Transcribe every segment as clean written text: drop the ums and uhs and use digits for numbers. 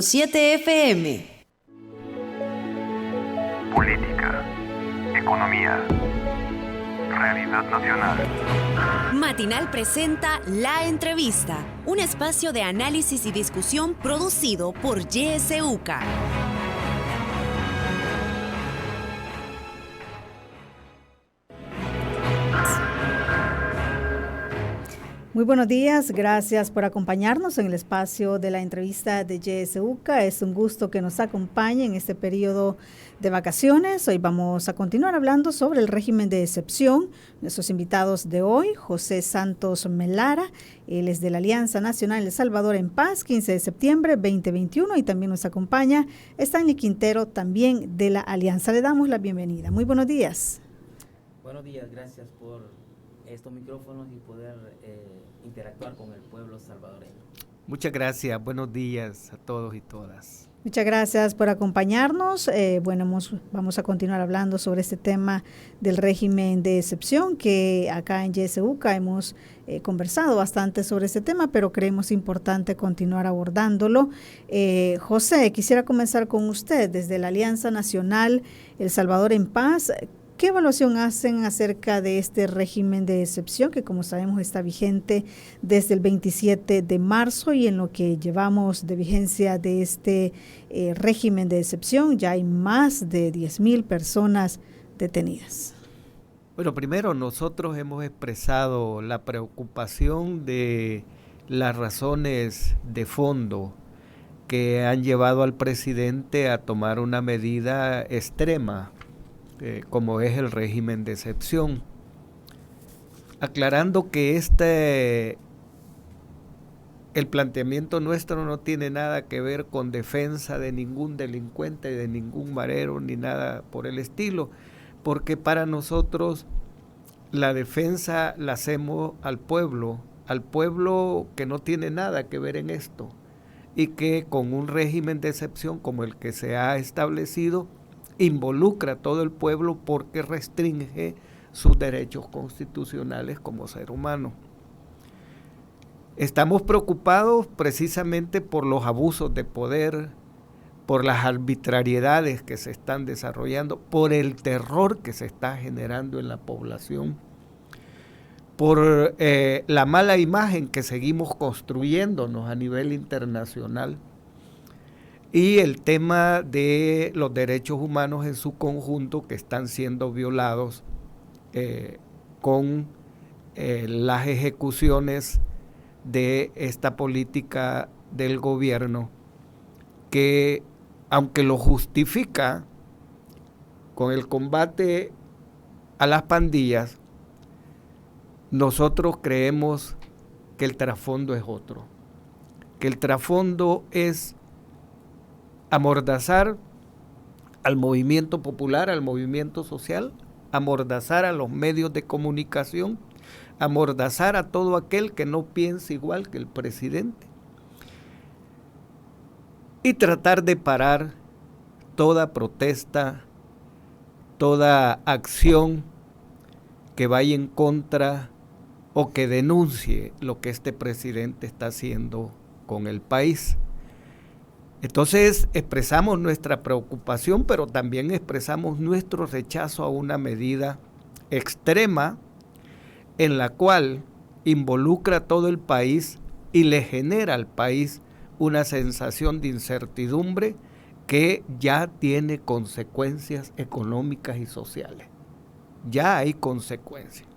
7 FM. Política, economía, realidad nacional. Matinal presenta La Entrevista, un espacio de análisis y discusión producido por YSUCA. Muy buenos días, gracias por acompañarnos en el espacio de la entrevista de YSUCA. Es un gusto que nos acompañe en este periodo de vacaciones. Hoy vamos a continuar hablando sobre el régimen de excepción. Nuestros invitados de hoy, José Santos Melara, él es de la Alianza Nacional El Salvador en Paz, 15 de septiembre 2021, y también nos acompaña Stanley Quintero, también de la Alianza. Le damos la bienvenida. Muy buenos días. Buenos días, gracias por estos micrófonos y poder interactuar con el pueblo salvadoreño. Muchas gracias, buenos días a todos y todas. Muchas gracias por acompañarnos. Vamos a continuar hablando sobre este tema del régimen de excepción, que acá en YSUCA hemos conversado bastante sobre este tema, pero creemos importante continuar abordándolo. José, quisiera comenzar con usted desde la Alianza Nacional El Salvador en Paz. ¿Qué evaluación hacen acerca de este régimen de excepción que, como sabemos, está vigente desde el 27 de marzo y en lo que llevamos de vigencia de este régimen de excepción ya hay más de 10,000 personas detenidas? Bueno, primero nosotros hemos expresado la preocupación de las razones de fondo que han llevado al presidente a tomar una medida extrema, como es el régimen de excepción, aclarando que el planteamiento nuestro no tiene nada que ver con defensa de ningún delincuente, de ningún marero, ni nada por el estilo, porque para nosotros la defensa la hacemos al pueblo que no tiene nada que ver en esto, y que con un régimen de excepción como el que se ha establecido, involucra a todo el pueblo porque restringe sus derechos constitucionales como ser humano. Estamos preocupados precisamente por los abusos de poder, por las arbitrariedades que se están desarrollando, por el terror que se está generando en la población, por la mala imagen que seguimos construyéndonos a nivel internacional, y el tema de los derechos humanos en su conjunto que están siendo violados con las ejecuciones de esta política del gobierno, que aunque lo justifica con el combate a las pandillas, nosotros creemos que el trasfondo es otro, que el trasfondo es amordazar al movimiento popular, al movimiento social, amordazar a los medios de comunicación, amordazar a todo aquel que no piense igual que el presidente y tratar de parar toda protesta, toda acción que vaya en contra o que denuncie lo que este presidente está haciendo con el país. Entonces expresamos nuestra preocupación, pero también expresamos nuestro rechazo a una medida extrema en la cual involucra a todo el país y le genera al país una sensación de incertidumbre que ya tiene consecuencias económicas y sociales. Ya hay consecuencias.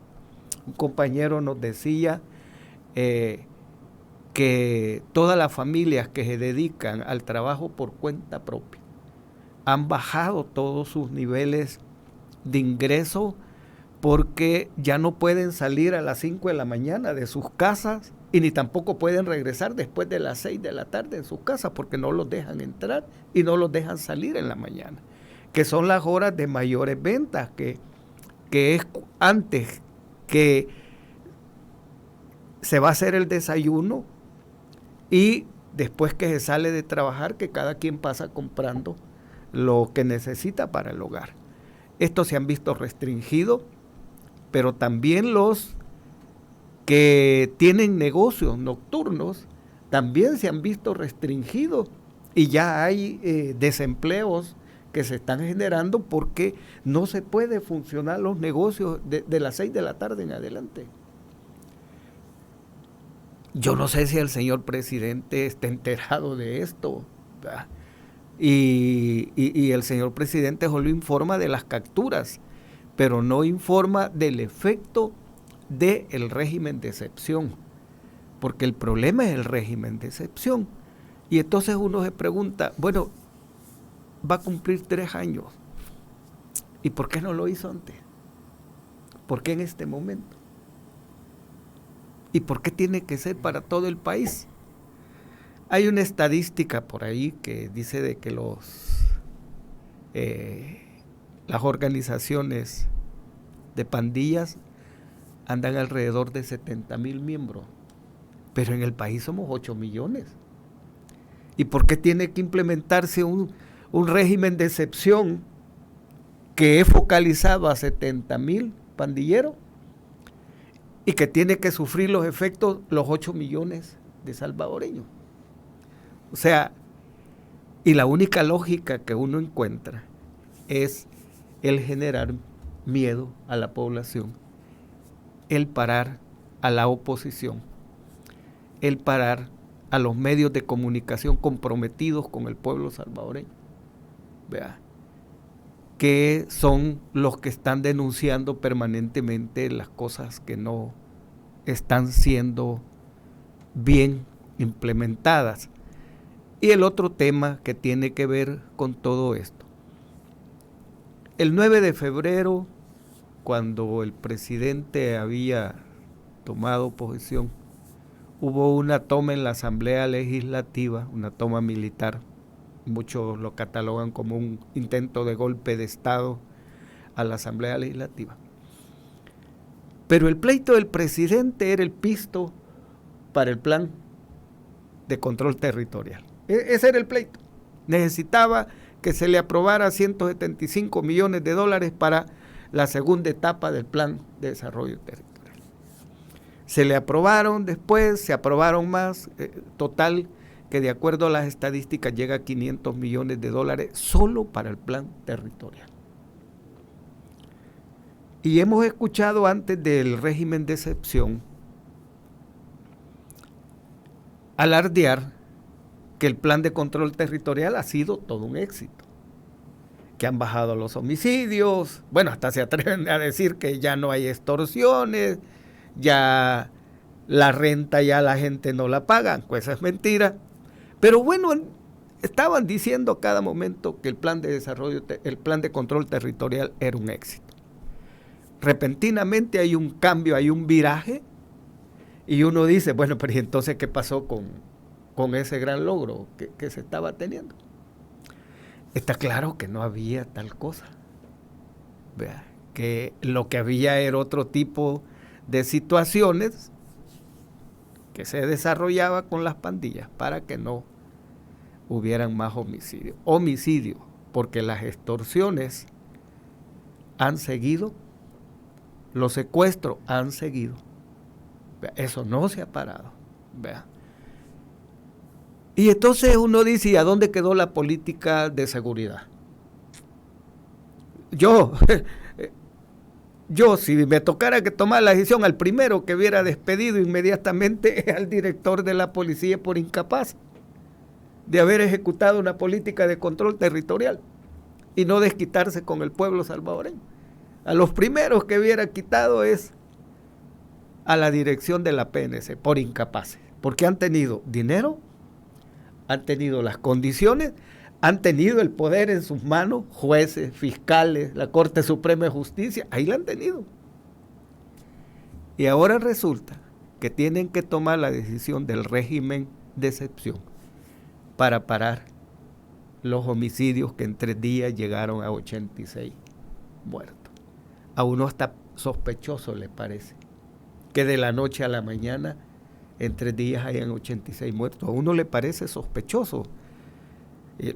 Un compañero nos decía que todas las familias que se dedican al trabajo por cuenta propia han bajado todos sus niveles de ingreso porque ya no pueden salir a las 5 de la mañana de sus casas y ni tampoco pueden regresar después de las 6 de la tarde en sus casas porque no los dejan entrar y no los dejan salir en la mañana, que son las horas de mayores ventas, que es antes que se va a hacer el desayuno y después que se sale de trabajar, que cada quien pasa comprando lo que necesita para el hogar. Estos se han visto restringidos, pero también los que tienen negocios nocturnos también se han visto restringidos Y ya hay desempleos que se están generando porque no se puede funcionar los negocios de las 6 de la tarde en adelante. Yo no sé si el señor presidente está enterado de esto, ¿verdad? Y el señor presidente solo informa de las capturas, pero no informa del efecto del régimen de excepción, porque el problema es el régimen de excepción. Y entonces uno se pregunta, bueno, va a cumplir 3 años, ¿y por qué no lo hizo antes? ¿Por qué en este momento? ¿Y por qué tiene que ser para todo el país? Hay una estadística por ahí que dice de que las organizaciones de pandillas andan alrededor de 70,000 miembros, pero en el país somos 8 millones. ¿Y por qué tiene que implementarse un régimen de excepción que es focalizado a 70,000 pandilleros y que tiene que sufrir los efectos los 8 millones de salvadoreños? O sea, y la única lógica que uno encuentra es el generar miedo a la población, el parar a la oposición, el parar a los medios de comunicación comprometidos con el pueblo salvadoreño, ¿vea? Que son los que están denunciando permanentemente las cosas que no están siendo bien implementadas. Y el otro tema que tiene que ver con todo esto. El 9 de febrero, cuando el presidente había tomado posesión, hubo una toma en la Asamblea Legislativa, una toma militar. Muchos lo catalogan como un intento de golpe de Estado a la Asamblea Legislativa. Pero el pleito del presidente era el pisto para el plan de control territorial. Ese era el pleito. Necesitaba que se le aprobara $175 millones para la segunda etapa del plan de desarrollo territorial. Se le aprobaron después, se aprobaron más, total que de acuerdo a las estadísticas llega a $500 millones solo para el plan territorial. Y hemos escuchado antes del régimen de excepción alardear que el plan de control territorial ha sido todo un éxito, que han bajado los homicidios, bueno, hasta se atreven a decir que ya no hay extorsiones, ya la renta ya la gente no la paga, pues eso es mentira. Pero bueno, estaban diciendo a cada momento que el plan de desarrollo, el plan de control territorial era un éxito. Repentinamente hay un cambio, hay un viraje, y uno dice, bueno, pero ¿y entonces qué pasó con ese gran logro que se estaba teniendo? Está claro que no había tal cosa. Vea, que lo que había era otro tipo de situaciones que se desarrollaba con las pandillas para que no hubieran más homicidios. Homicidio, porque las extorsiones han seguido, los secuestros han seguido. Vea, eso no se ha parado. Vea. Y entonces uno dice, ¿y a dónde quedó la política de seguridad? Yo, si me tocara que tomar la decisión, al primero que hubiera despedido inmediatamente al director de la policía por incapaz de haber ejecutado una política de control territorial y no desquitarse con el pueblo salvadoreño. A los primeros que hubiera quitado es a la dirección de la PNC por incapaces, porque han tenido dinero, han tenido las condiciones, han tenido el poder en sus manos, jueces, fiscales, la Corte Suprema de Justicia, ahí la han tenido. Y ahora resulta que tienen que tomar la decisión del régimen de excepción para parar los homicidios que en 3 días llegaron a 86 muertos. A uno hasta sospechoso le parece que de la noche a la mañana en 3 días hayan 86 muertos. A uno le parece sospechoso.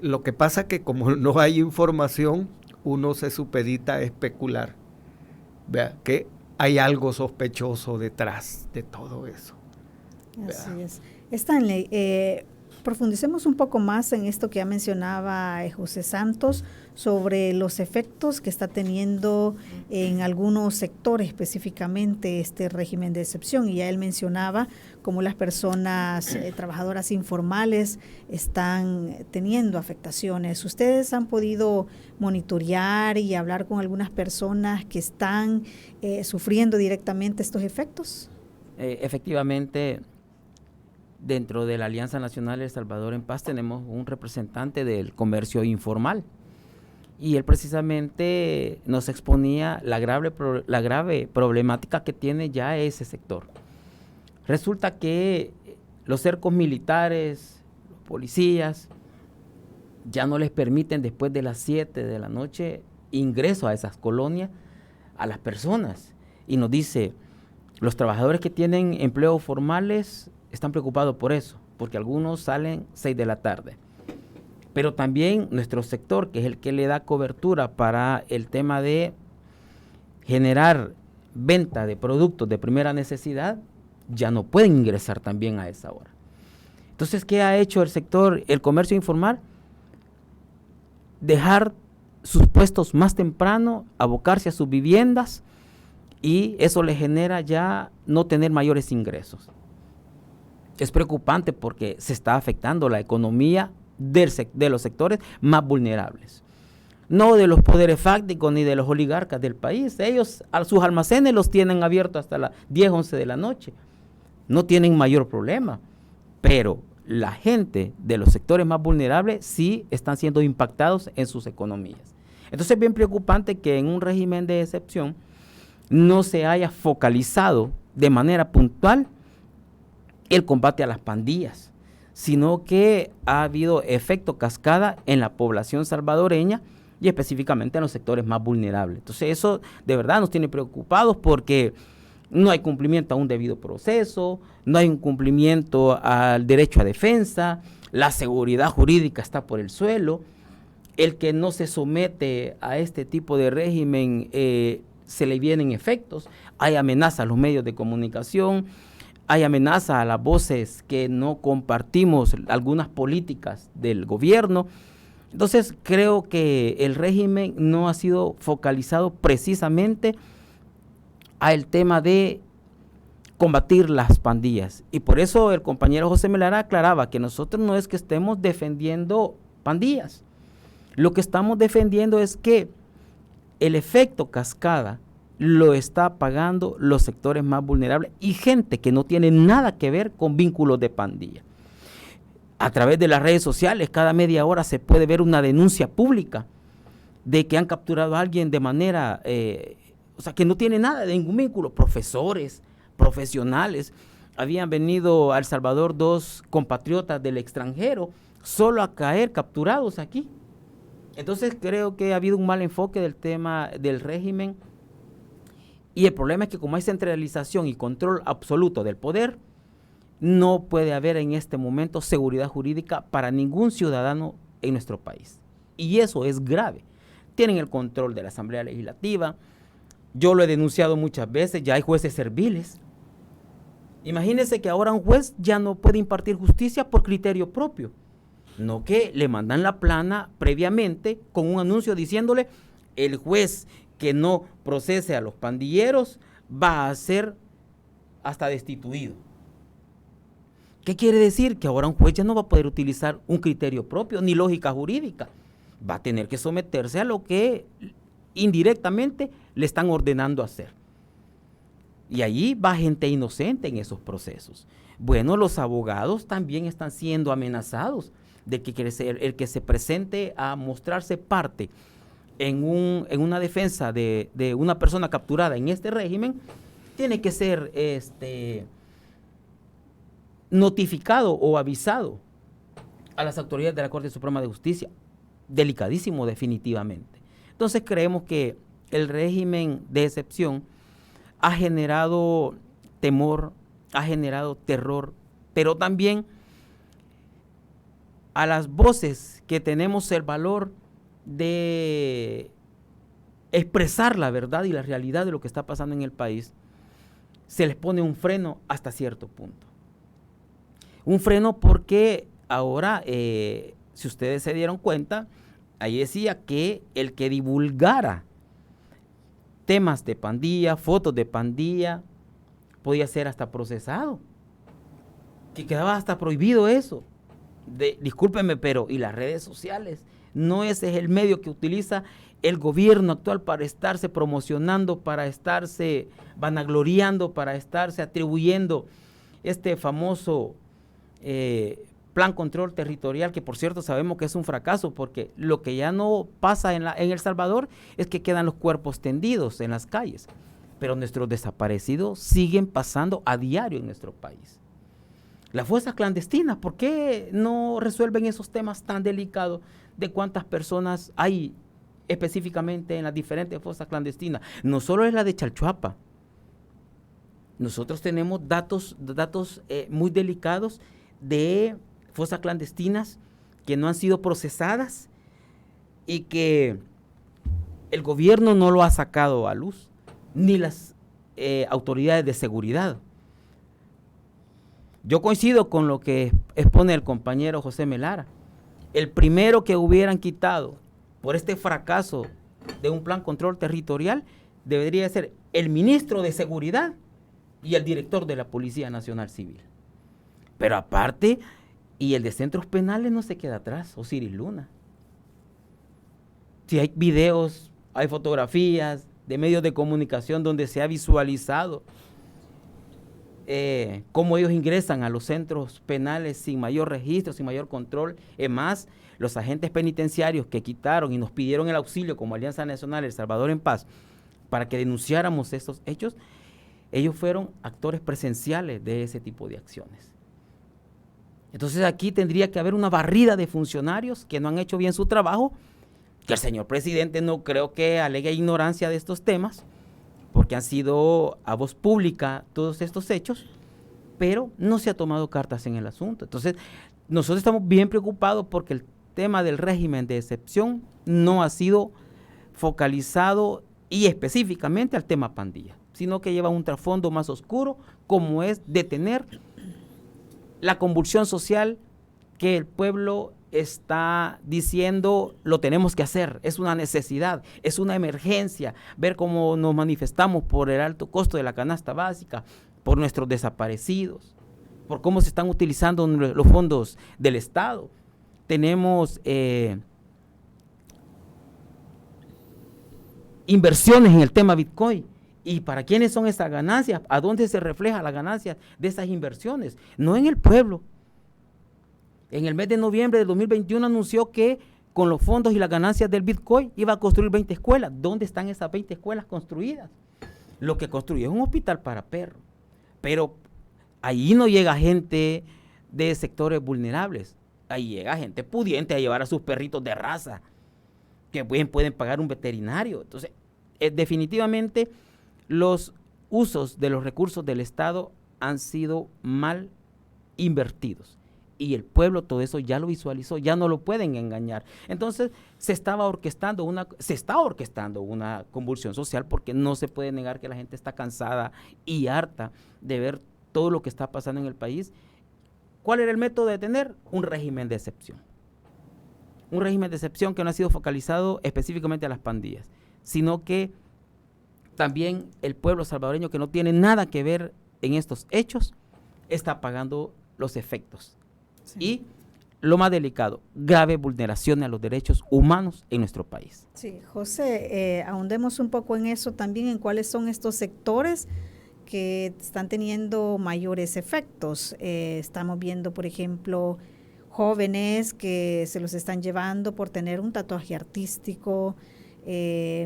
Lo que pasa es que como no hay información, uno se supedita a especular. Vea, que hay algo sospechoso detrás de todo eso. Así es. Stanley, profundicemos un poco más en esto que ya mencionaba José Santos sobre los efectos que está teniendo en algunos sectores específicamente este régimen de excepción. Y ya él mencionaba cómo las personas trabajadoras informales están teniendo afectaciones. ¿Ustedes han podido monitorear y hablar con algunas personas que están sufriendo directamente estos efectos? Efectivamente, dentro de la Alianza Nacional El Salvador en Paz tenemos un representante del comercio informal y él precisamente nos exponía la grave problemática que tiene ya ese sector. Resulta que los cercos militares, los policías, ya no les permiten después de las 7 de la noche ingreso a esas colonias a las personas. Y nos dice, los trabajadores que tienen empleos formales están preocupados por eso, porque algunos salen 6 de la tarde. Pero también nuestro sector, que es el que le da cobertura para el tema de generar venta de productos de primera necesidad, ya no pueden ingresar también a esa hora. Entonces, ¿qué ha hecho el sector, el comercio informal? Dejar sus puestos más temprano, abocarse a sus viviendas, y eso le genera ya no tener mayores ingresos. Es preocupante porque se está afectando la economía de los sectores más vulnerables. No de los poderes fácticos ni de los oligarcas del país. Ellos a sus almacenes los tienen abiertos hasta las 10, 11 de la noche. No tienen mayor problema. Pero la gente de los sectores más vulnerables sí están siendo impactados en sus economías. Entonces es bien preocupante que en un régimen de excepción no se haya focalizado de manera puntual el combate a las pandillas, sino que ha habido efecto cascada en la población salvadoreña y específicamente en los sectores más vulnerables. Entonces eso de verdad nos tiene preocupados porque no hay cumplimiento a un debido proceso, no hay un cumplimiento al derecho a defensa, la seguridad jurídica está por el suelo, el que no se somete a este tipo de régimen se le vienen efectos, hay amenazas a los medios de comunicación, hay amenazas a las voces que no compartimos algunas políticas del gobierno. Entonces creo que el régimen no ha sido focalizado precisamente al tema de combatir las pandillas. Y por eso el compañero José Melara aclaraba que nosotros no es que estemos defendiendo pandillas. Lo que estamos defendiendo es que el efecto cascada lo está pagando los sectores más vulnerables y gente que no tiene nada que ver con vínculos de pandilla. A través de las redes sociales, cada media hora se puede ver una denuncia pública de que han capturado a alguien de manera, que no tiene nada de ningún vínculo. Profesores, profesionales, habían venido a El Salvador 2 compatriotas del extranjero solo a caer capturados aquí. Entonces creo que ha habido un mal enfoque del tema del régimen y el problema es que como hay centralización y control absoluto del poder, no puede haber en este momento seguridad jurídica para ningún ciudadano en nuestro país. Y eso es grave. Tienen el control de la Asamblea Legislativa. Yo lo he denunciado muchas veces, ya hay jueces serviles. Imagínense que ahora un juez ya no puede impartir justicia por criterio propio. No que le mandan la plana previamente con un anuncio diciéndole el juez que no procese a los pandilleros va a ser hasta destituido. ¿Qué quiere decir? Que ahora un juez ya no va a poder utilizar un criterio propio ni lógica jurídica. Va a tener que someterse a lo que indirectamente le están ordenando hacer. Y allí va gente inocente en esos procesos. Bueno, los abogados también están siendo amenazados de que el que se presente a mostrarse parte en una defensa de una persona capturada en este régimen, tiene que ser notificado o avisado a las autoridades de la Corte Suprema de Justicia. Delicadísimo definitivamente. Entonces creemos que el régimen de excepción ha generado temor, ha generado terror, pero también a las voces que tenemos el valor de expresar la verdad y la realidad de lo que está pasando en el país, se les pone un freno hasta cierto punto. Un freno porque ahora, si ustedes se dieron cuenta, ahí decía que el que divulgara temas de pandilla, fotos de pandilla, podía ser hasta procesado. Que quedaba hasta prohibido eso. Discúlpenme, pero ¿y las redes sociales? No ese es el medio que utiliza el gobierno actual para estarse promocionando, para estarse vanagloriando, para estarse atribuyendo este famoso plan control territorial, que por cierto sabemos que es un fracaso, porque lo que ya no pasa en El Salvador es que quedan los cuerpos tendidos en las calles, pero nuestros desaparecidos siguen pasando a diario en nuestro país. Las fosas clandestinas, ¿por qué no resuelven esos temas tan delicados de cuántas personas hay específicamente en las diferentes fosas clandestinas? No solo es la de Chalchuapa. Nosotros tenemos datos muy delicados de fosas clandestinas que no han sido procesadas y que el gobierno no lo ha sacado a luz, ni las autoridades de seguridad. Yo coincido con lo que expone el compañero José Melara. El primero que hubieran quitado por este fracaso de un plan control territorial debería ser el ministro de Seguridad y el director de la Policía Nacional Civil. Pero aparte, y el de centros penales no se queda atrás, Osiris Luna. Si hay videos, hay fotografías de medios de comunicación donde se ha visualizado cómo ellos ingresan a los centros penales sin mayor registro, sin mayor control. Es más, los agentes penitenciarios que quitaron y nos pidieron el auxilio como Alianza Nacional El Salvador en Paz para que denunciáramos estos hechos, ellos fueron actores presenciales de ese tipo de acciones. Entonces aquí tendría que haber una barrida de funcionarios que no han hecho bien su trabajo, que el señor presidente no creo que alegue ignorancia de estos temas, porque han sido a voz pública todos estos hechos, pero no se ha tomado cartas en el asunto. Entonces, nosotros estamos bien preocupados porque el tema del régimen de excepción no ha sido focalizado y específicamente al tema pandilla, sino que lleva un trasfondo más oscuro, como es detener la convulsión social que el pueblo está diciendo lo tenemos que hacer, es una necesidad, es una emergencia, ver cómo nos manifestamos por el alto costo de la canasta básica, por nuestros desaparecidos, por cómo se están utilizando los fondos del Estado. Tenemos inversiones en el tema Bitcoin. ¿Y para quiénes son esas ganancias? ¿A dónde se refleja la ganancia de esas inversiones? No en el pueblo. En el mes de noviembre de 2021 anunció que con los fondos y las ganancias del Bitcoin iba a construir 20 escuelas. ¿Dónde están esas 20 escuelas construidas? Lo que construyó es un hospital para perros. Pero ahí no llega gente de sectores vulnerables. Ahí llega gente pudiente a llevar a sus perritos de raza, que bien pueden pagar un veterinario. Entonces, definitivamente los usos de los recursos del Estado han sido mal invertidos. Y el pueblo todo eso ya lo visualizó, ya no lo pueden engañar. Entonces se está orquestando una convulsión social, porque no se puede negar que la gente está cansada y harta de ver todo lo que está pasando en el país. ¿Cuál era el método de tener? Un régimen de excepción. Un régimen de excepción que no ha sido focalizado específicamente a las pandillas, sino que también el pueblo salvadoreño, que no tiene nada que ver en estos hechos, está pagando los efectos. Sí. Y lo más delicado, grave vulneración a los derechos humanos en nuestro país. Sí, José, ahondemos un poco en eso también, en cuáles son estos sectores que están teniendo mayores efectos. Estamos viendo, por ejemplo, jóvenes que se los están llevando por tener un tatuaje artístico,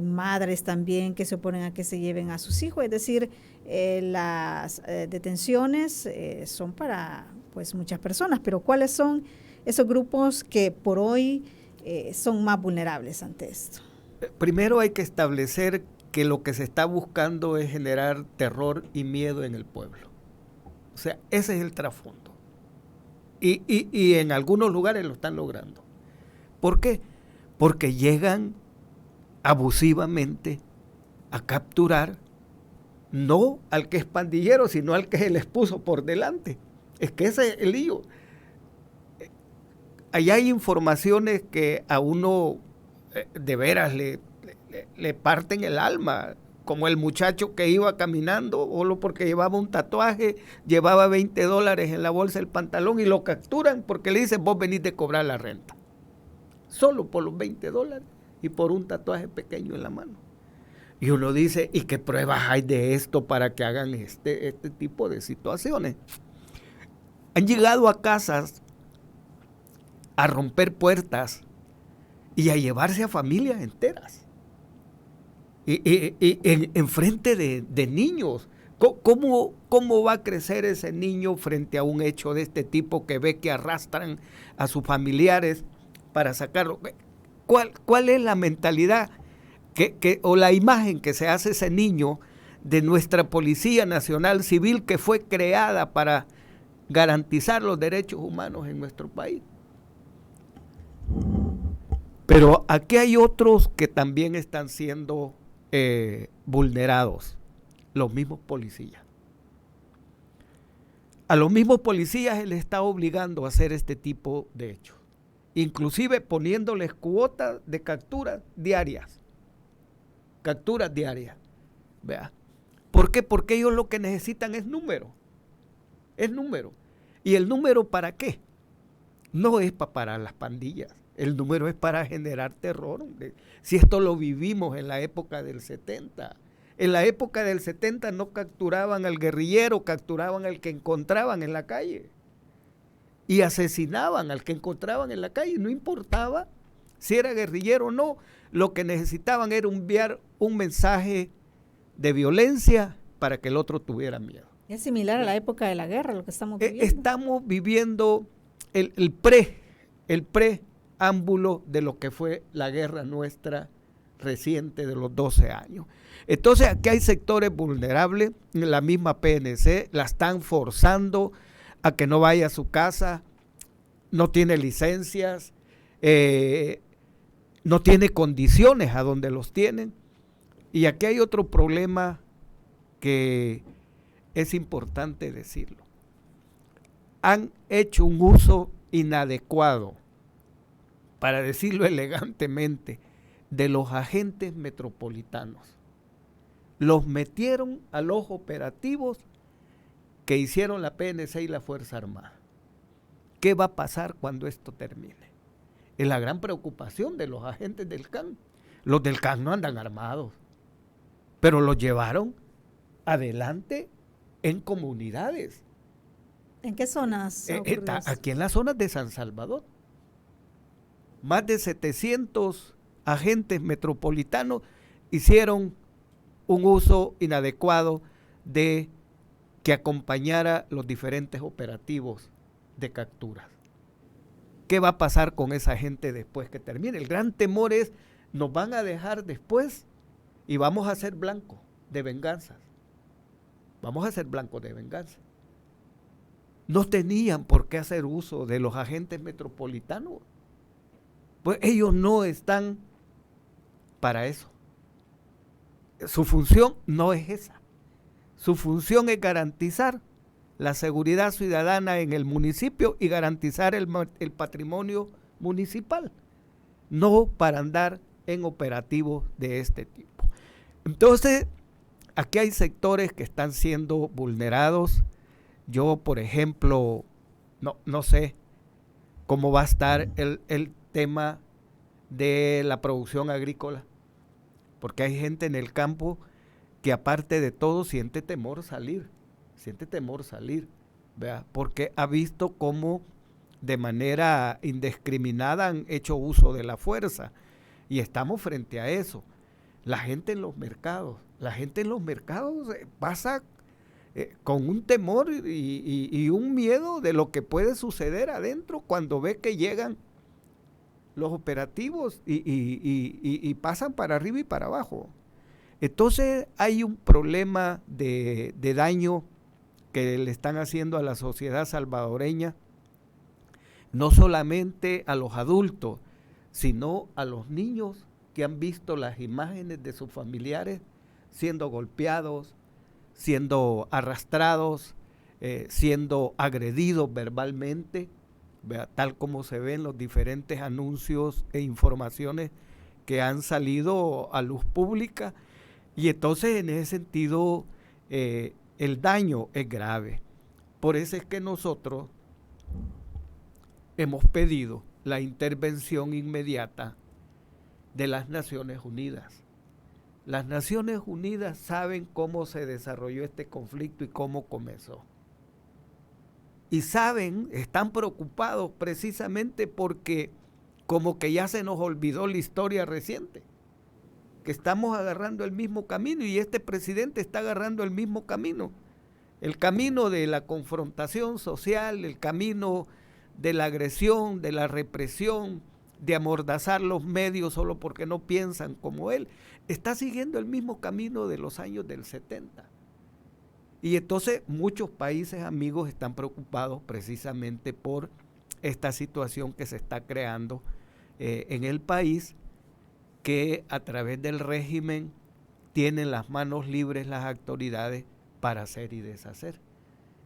madres también que se oponen a que se lleven a sus hijos. Es decir, las detenciones son para pues muchas personas, pero ¿cuáles son esos grupos que por hoy son más vulnerables ante esto? Primero hay que establecer que lo que se está buscando es generar terror y miedo en el pueblo. O sea, ese es el trasfondo. Y en algunos lugares lo están logrando. ¿Por qué? Porque llegan abusivamente a capturar no al que es pandillero, sino al que se les puso por delante. Es que ese es el lío. ahí hay informaciones que a uno de veras le parten el alma, como el muchacho que iba caminando, solo porque llevaba un tatuaje, llevaba $20 en la bolsa del pantalón y lo capturan porque le dicen, vos venís de cobrar la renta. Solo por los $20 y por un tatuaje pequeño en la mano. Y uno dice, ¿y qué pruebas hay de esto para que hagan este tipo de situaciones? Han llegado a casas a romper puertas y a llevarse a familias enteras. Y en frente de niños. ¿Cómo va a crecer ese niño frente a un hecho de este tipo que ve que arrastran a sus familiares para sacarlo? ¿Cuál es la mentalidad o la imagen que se hace ese niño de nuestra Policía Nacional Civil que fue creada para garantizar los derechos humanos en nuestro país? Pero aquí hay otros que también están siendo vulnerados, los mismos policías. A los mismos policías se les está obligando a hacer este tipo de hechos, inclusive poniéndoles cuotas de capturas diarias. ¿Vea? ¿Por qué? Porque ellos lo que necesitan es número. ¿Y el número para qué? No es para las pandillas. El número es para generar terror. Si esto lo vivimos en la época del 70. En la época del 70 no capturaban al guerrillero, capturaban al que encontraban en la calle. Y asesinaban al que encontraban en la calle. No importaba si era guerrillero o no. Lo que necesitaban era enviar un mensaje de violencia para que el otro tuviera miedo. Es similar a la época de la guerra, lo que estamos viviendo. Estamos viviendo el preámbulo de lo que fue la guerra nuestra reciente de los 12 años. Entonces aquí hay sectores vulnerables, la misma PNC la están forzando a que no vaya a su casa, no tiene licencias, no tiene condiciones a donde los tienen. Y aquí hay otro problema que es importante decirlo. Han hecho un uso inadecuado, para decirlo elegantemente, de los agentes metropolitanos. Los metieron a los operativos que hicieron la PNC y la Fuerza Armada. ¿Qué va a pasar cuando esto termine? Es la gran preocupación de los agentes del CAN. Los del CAN no andan armados, pero los llevaron adelante en comunidades. ¿En qué zonas? Aquí en las zonas de San Salvador. Más de 700 agentes metropolitanos hicieron un uso inadecuado de que acompañara los diferentes operativos de capturas. ¿Qué va a pasar con esa gente después que termine? El gran temor es, nos van a dejar después y vamos a ser blancos de venganzas. Vamos a ser blancos de venganza. No tenían por qué hacer uso de los agentes metropolitanos. Pues ellos no están para eso. Su función no es esa. Su función es garantizar la seguridad ciudadana en el municipio y garantizar el patrimonio municipal, no para andar en operativos de este tipo. Entonces, aquí hay sectores que están siendo vulnerados. Yo, por ejemplo, no sé cómo va a estar el tema de la producción agrícola, porque hay gente en el campo que aparte de todo siente temor salir, ¿verdad? Porque ha visto cómo de manera indiscriminada han hecho uso de la fuerza y estamos frente a eso. La gente en los mercados pasa con un temor y un miedo de lo que puede suceder adentro cuando ve que llegan los operativos y pasan para arriba y para abajo. Entonces hay un problema de daño que le están haciendo a la sociedad salvadoreña, no solamente a los adultos, sino a los niños que han visto las imágenes de sus familiares siendo golpeados, siendo arrastrados, siendo agredidos verbalmente, ¿verdad? Tal como se ven los diferentes anuncios e informaciones que han salido a luz pública, y entonces en ese sentido el daño es grave. Por eso es que nosotros hemos pedido la intervención inmediata de las Naciones Unidas. Las Naciones Unidas saben cómo se desarrolló este conflicto y cómo comenzó. Y saben, están preocupados precisamente porque como que ya se nos olvidó la historia reciente, que estamos agarrando el mismo camino, y este presidente está agarrando el mismo camino, el camino de la confrontación social, el camino de la agresión, de la represión, de amordazar los medios solo porque no piensan como él. Está siguiendo el mismo camino de los años del 70. Y entonces muchos países amigos están preocupados precisamente por esta situación que se está creando en el país, que a través del régimen tienen las manos libres las autoridades para hacer y deshacer.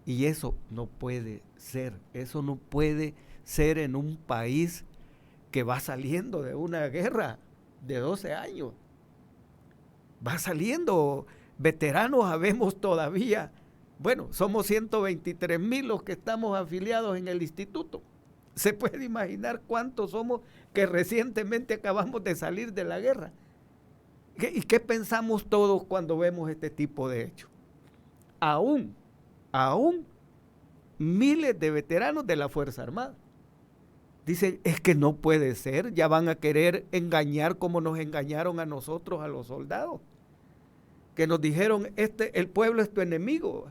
Y eso no puede ser, eso no puede ser en un país que va saliendo de una guerra de 12 años. Va saliendo, veteranos habemos todavía, bueno, somos 123,000 los que estamos afiliados en el instituto. Se puede imaginar cuántos somos que recientemente acabamos de salir de la guerra. ¿Y qué pensamos todos cuando vemos este tipo de hechos? Aún miles de veteranos de la Fuerza Armada dicen, es que no puede ser, ya van a querer engañar como nos engañaron a nosotros, a los soldados, que nos dijeron, el pueblo es tu enemigo,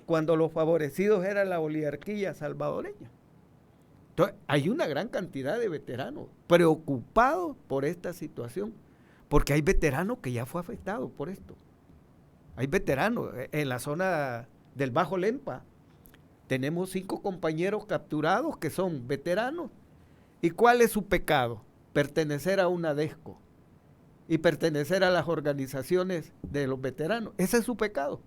cuando los favorecidos eran la oligarquía salvadoreña. Entonces, hay una gran cantidad de veteranos preocupados por esta situación, porque hay veteranos que ya fue afectado por esto. Hay veteranos en la zona del Bajo Lempa. Tenemos 5 compañeros capturados que son veteranos. ¿Y cuál es su pecado? Pertenecer a una DESCO y pertenecer a las organizaciones de los veteranos. Ese es su pecado.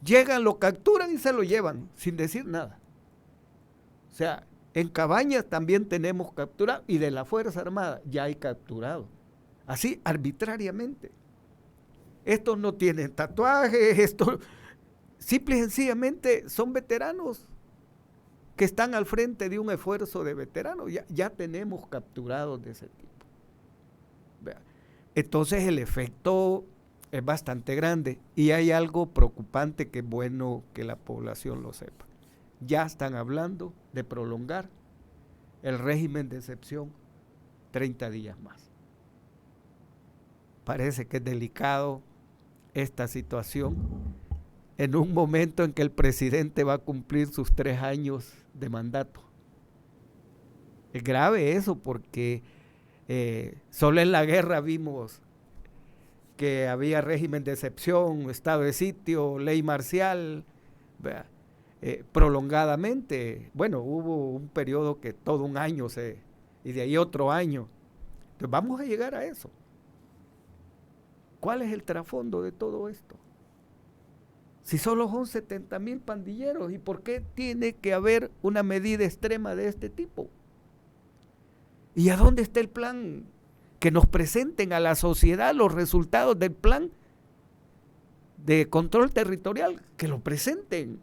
Llegan, lo capturan y se lo llevan sin decir nada. O sea, en Cabañas también tenemos capturados, y de la Fuerza Armada ya hay capturados. Así, arbitrariamente. Estos no tienen tatuajes, estos simple y sencillamente son veteranos que están al frente de un esfuerzo de veteranos. Ya tenemos capturados de ese tipo. Entonces el efecto es bastante grande, y hay algo preocupante que es bueno que la población lo sepa. Ya están hablando de prolongar el régimen de excepción 30 días más. Parece que es delicado esta situación en un momento en que el presidente va a cumplir sus 3 años de mandato. Es grave eso, porque solo en la guerra vimos que había régimen de excepción, estado de sitio, ley marcial, prolongadamente. Bueno, hubo un periodo que todo un año y de ahí otro año. Entonces vamos a llegar a eso. ¿Cuál es el trasfondo de todo esto? Si solo son 70,000 pandilleros, ¿y por qué tiene que haber una medida extrema de este tipo? ¿Y a dónde está el plan? Que nos presenten a la sociedad los resultados del plan de control territorial, que lo presenten,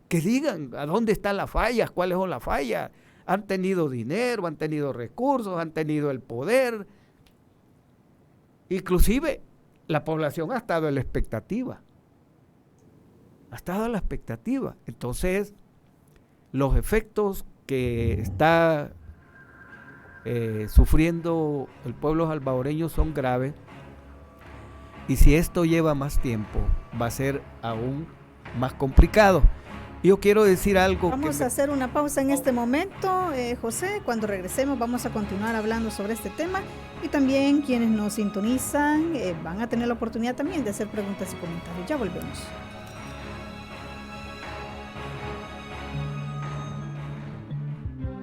que digan a dónde están las fallas, cuáles son las fallas. Han tenido dinero, han tenido recursos, han tenido el poder. Inclusive la población ha estado en la expectativa. Ha estado en la expectativa. Entonces, los efectos que está sufriendo el pueblo salvadoreño son graves, y si esto lleva más tiempo va a ser aún más complicado. Yo quiero decir algo. Vamos a hacer una pausa en este momento, José. Cuando regresemos vamos a continuar hablando sobre este tema, y también quienes nos sintonizan van a tener la oportunidad también de hacer preguntas y comentarios. Ya volvemos.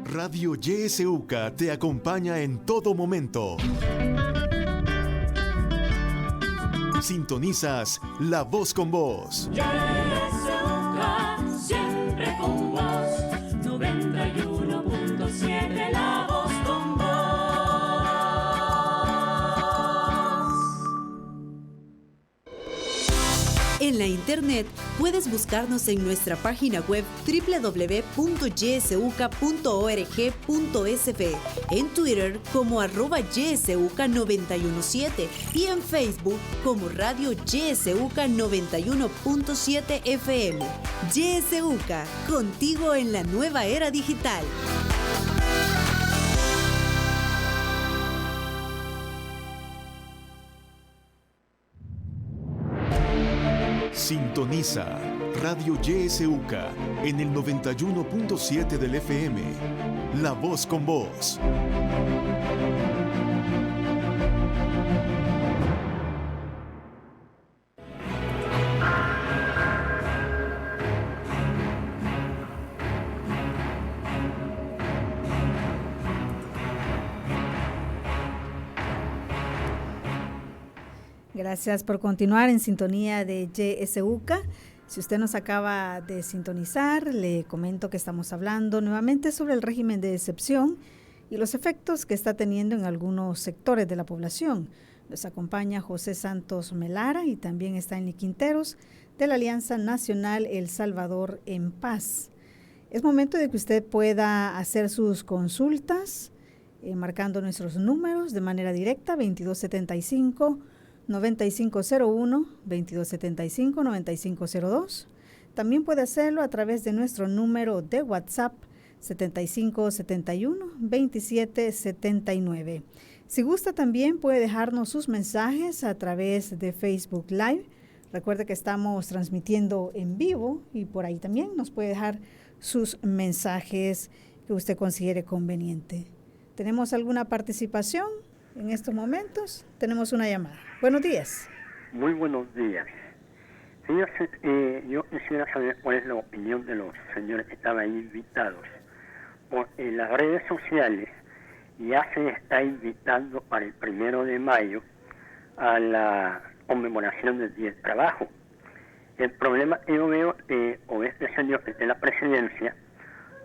Radio YSUCA te acompaña en todo momento. Sintonizas La Voz con Vos. YSUCA, siempre con vos. En la internet puedes buscarnos en nuestra página web www.ysuca.org.sb, en Twitter como @ysuca917 y en Facebook como Radio YSUCA 91.7 FM. YSUCA, contigo en la nueva era digital. Sintoniza Radio YSUCA en el 91.7 del FM. La voz con vos. Gracias por continuar en sintonía de YSUCA. Si usted nos acaba de sintonizar, le comento que estamos hablando nuevamente sobre el régimen de excepción y los efectos que está teniendo en algunos sectores de la población. Nos acompaña José Santos Melara y también está Enli Quinteros de la Alianza Nacional El Salvador en Paz. Es momento de que usted pueda hacer sus consultas marcando nuestros números de manera directa, 2275-9501, 2275-9502. También puede hacerlo a través de nuestro número de WhatsApp 7571-2779. Si gusta, también puede dejarnos sus mensajes a través de Facebook Live. Recuerde que estamos transmitiendo en vivo y por ahí también nos puede dejar sus mensajes que usted considere conveniente. ¿Tenemos alguna participación en estos momentos? Tenemos una llamada. Buenos días. Muy buenos días. Señor, yo quisiera saber cuál es la opinión de los señores que estaban ahí invitados. En las redes sociales ya se está invitando para el 1 de mayo a la conmemoración del Día del Trabajo. El problema que yo veo con este señor que está en la presidencia,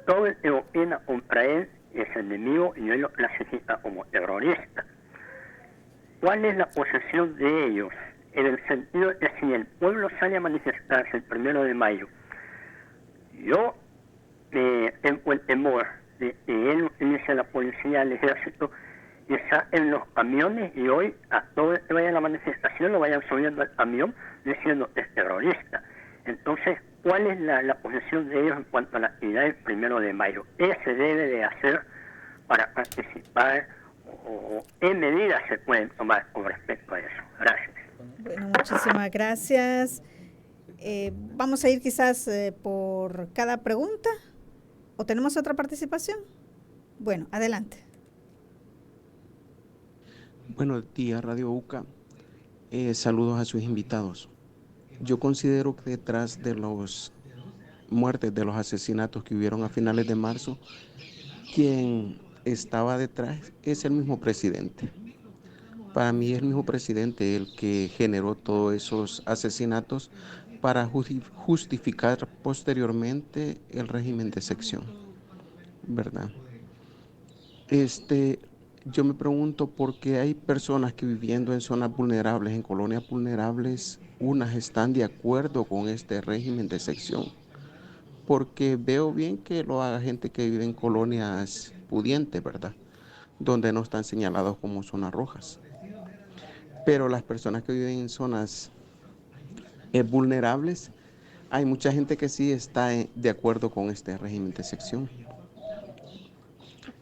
todo el que opina contra él es enemigo y él lo clasifica como terrorista. ¿Cuál es la posición de ellos? En el sentido de que si el pueblo sale a manifestarse el 1 de mayo, yo tengo el temor de que él utilice la policía, el ejército, y saquen los camiones y hoy a todo el que vaya a la manifestación lo vayan subiendo al camión diciendo que es terrorista. Entonces, ¿cuál es la posición de ellos en cuanto a la actividad del 1 de mayo? ¿Qué se debe de hacer para participar o qué medidas se pueden tomar con respecto a eso? Gracias. Bueno, muchísimas gracias. Vamos a ir quizás por cada pregunta o tenemos otra participación. Bueno, adelante. Buenos días, Radio UCA. Saludos a sus invitados. Yo considero que detrás de las muertes, de los asesinatos que hubieron a finales de marzo, quien estaba detrás es el mismo presidente. Para mí es el mismo presidente el que generó todos esos asesinatos para justificar posteriormente el régimen de excepción, ¿verdad? Yo me pregunto por qué hay personas que viviendo en zonas vulnerables, en colonias vulnerables, unas están de acuerdo con este régimen de excepción. Porque veo bien que lo haga gente que vive en colonias pudientes, ¿verdad? Donde no están señalados como zonas rojas. Pero las personas que viven en zonas vulnerables, hay mucha gente que sí está de acuerdo con este régimen de excepción.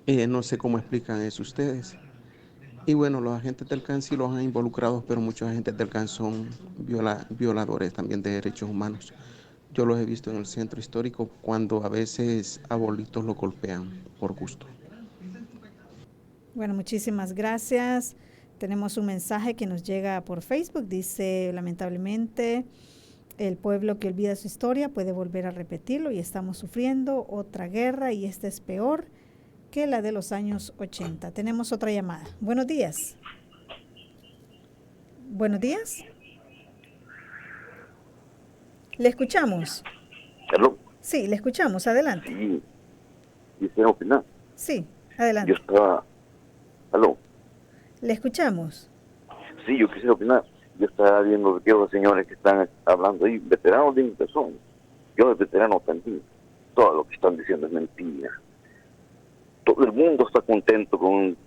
No sé cómo explican eso ustedes. Y bueno, los agentes del CAN sí los han involucrado, pero muchos agentes del CAN son violadores también de derechos humanos. Yo los he visto en el centro histórico cuando a veces abuelitos lo golpean por gusto. Bueno, muchísimas gracias. Tenemos un mensaje que nos llega por Facebook. Dice, lamentablemente, el pueblo que olvida su historia puede volver a repetirlo y estamos sufriendo otra guerra y esta es peor que la de los años 80. Tenemos otra llamada. Buenos días. Buenos días. ¿Le escuchamos? ¿Aló? Sí, le escuchamos. Adelante. Sí. ¿Quisiera opinar? Sí, adelante. Yo estaba... ¿Aló? ¿Le escuchamos? Sí, yo quisiera opinar. yo estaba viendo que los señores que están hablando ahí, veteranos de que son, yo de veterano también, todo lo que están diciendo es mentira. Todo el mundo está contento con